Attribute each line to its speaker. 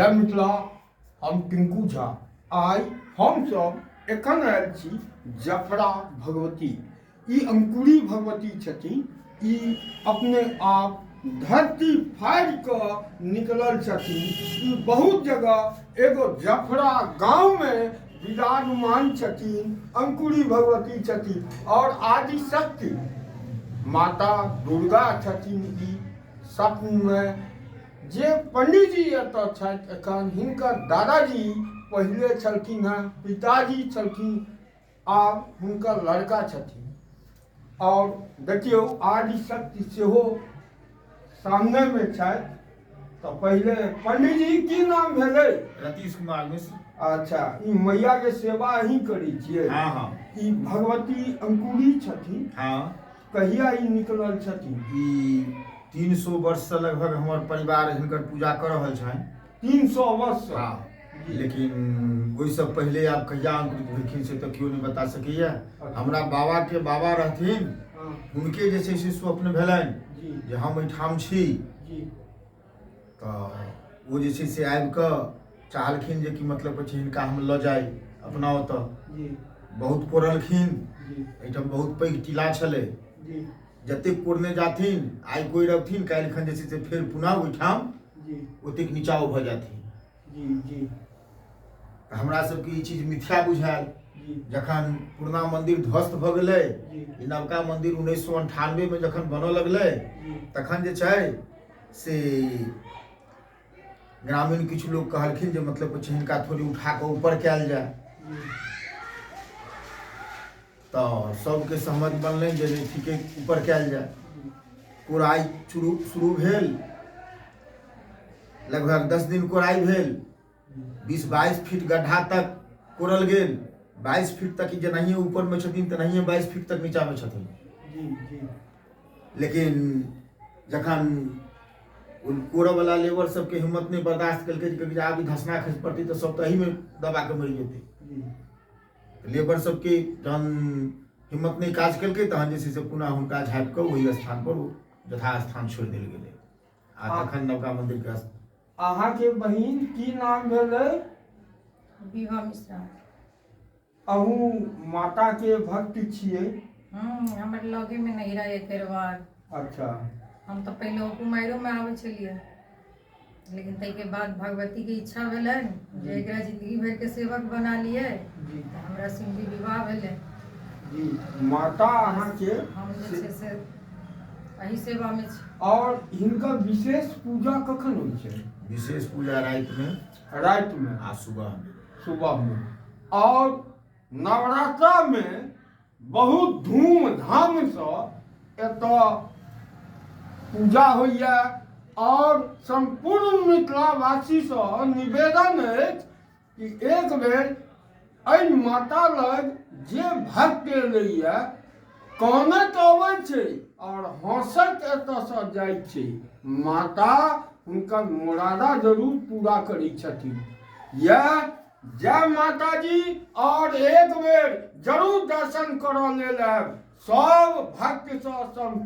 Speaker 1: जय मिथिला। हम टिंकू झा। आइ हम सब एखन आयल छी जफरा भगवती। ई अंकुरी भगवती छथिन। ई अपने आप धरती फाड़ि कऽ निकलल छथिन। ई बहुत जगह एगो जफरा गांव में विराजमान छथिन। अंकुरी भगवती छथिन और आदि शक्ति माता दुर्गा छथिन। ई स्वप्न में जे पंडितजी एतऽ छथि एखन, हिनकर दादाजी पहिले छलखिन हेँ, पिताजी छलखिन, आब हुनकर लड़का छथिन। और देखियौ आदि शक्ति सेहो सामने में छथि। तो पहिले पंडितजी की नाम भेलै?
Speaker 2: रतीश कुमार मिश्र।
Speaker 1: अच्छा, ई मैया के सेवा अहीं करै छियै?
Speaker 2: हाँ हाँ।
Speaker 1: ई भगवती अंकुरी छथिन।
Speaker 2: हाँ।
Speaker 1: कहिया ई निकलल छथिन?
Speaker 2: ई 300 वर्ष से लगभग हमार परिवार हिनकर पूजा कर रहल छनि।
Speaker 1: 300 वर्ष से?
Speaker 2: हाँ। लेकिन वही सब पहले आप कहिया अंकुरित भेलखिन से तो क्यों नहीं बता सकैया। हमरा बाबा के बाबा रहथिन, उनके जैसे से स्वप्न भेलनि जे हम एहिठाम छी। तो वो जैसे से आबि कऽ चाहलखिन जे कि मतलब हिनका हम लऽ जाय अपना ओतऽ। बहुत कोरलखिन। एहिठाम बहुत पैघ टीला छलै। जतेक कोरने जाथिन, आइ कोइ रहथिन, काल्हि खन जैसे से फेर पुनः ओहिठाम ओतेक नीचाओ भऽ जाथिन। हमरा सबके ई चीज मिथ्या बुझायल। जखन पुरना मंदिर ध्वस्त भऽ गेलै, ई नवका मंदिर 1998 में जखन बनऽ लगलै, तखन जे छै से ग्रामीण किछु लोग कहलखिन जे मतलब हिनका थोड़ी उठा कऽ ऊपर कयल जाय। तो सबके सहमति बनलै जे नहीं ठीके ऊपर कयल जाय। कोराई शुरू भेल, लगभग 10 दिन कोराई भेल। 20-22 फीट गड्ढा तक कोरल गेल। 22 फीट तक जेनाहिए ऊपर में छथिन तेनाहिए 22 फीट तक नीचा में छथिन। लेकिन जखन कोरऽ वाला लेबर सबके हिम्मत नहीं बर्दाश्त कलकै, आब धसना खसि पड़तै तो सब तो एही में दबा के मरि जेतै। लेबर सबके जहन हिम्मत नहीं काज कलकै, तहन जे छै से पुनः हुनका झाँपि कऽ ओहि स्थान पर यथास्थान छोड़ि देल गेलै। आ तखन नवका मंदिर के
Speaker 1: अहाँ के बहिन की नाम भेलै?
Speaker 3: विभा मिश्रा।
Speaker 1: अहू माता के भक्त छियै?
Speaker 3: हमर लगे में नैहरा है केरवार।
Speaker 1: अच्छा।
Speaker 3: हम तो पहले कुमारियों में आवे छलिए, लेकिन तै के बाद भगवती के इच्छा भेलन जे एकरा जिंदगी भर के सेवक बना लिए। हमरा सिंह विवाह भेलै।
Speaker 1: माता अहाँ के
Speaker 3: हम जे छै से एही सेवा में छी।
Speaker 1: और हिनकर विशेष पूजा कखन होइ छै?
Speaker 2: विशेष पूजा रात में।
Speaker 1: रात में
Speaker 2: आ
Speaker 1: सुबह में। और नवरात्रा में बहुत धूमधाम से एतऽ पूजा होइया। और संपूर्ण मिथिलावासी से निवेदन है कि एक बेर एहि माता लग जे भक्त एलैया, कानैत अबै छै और हंसैत एतऽ से जाइ छै, माता हुनकर मुरादा जरूर पूरा करै छथिन। यह जय माता जी। और एक बेर जरूर दर्शन करऽ लेल आयब। सब भक्त से संपूर्ण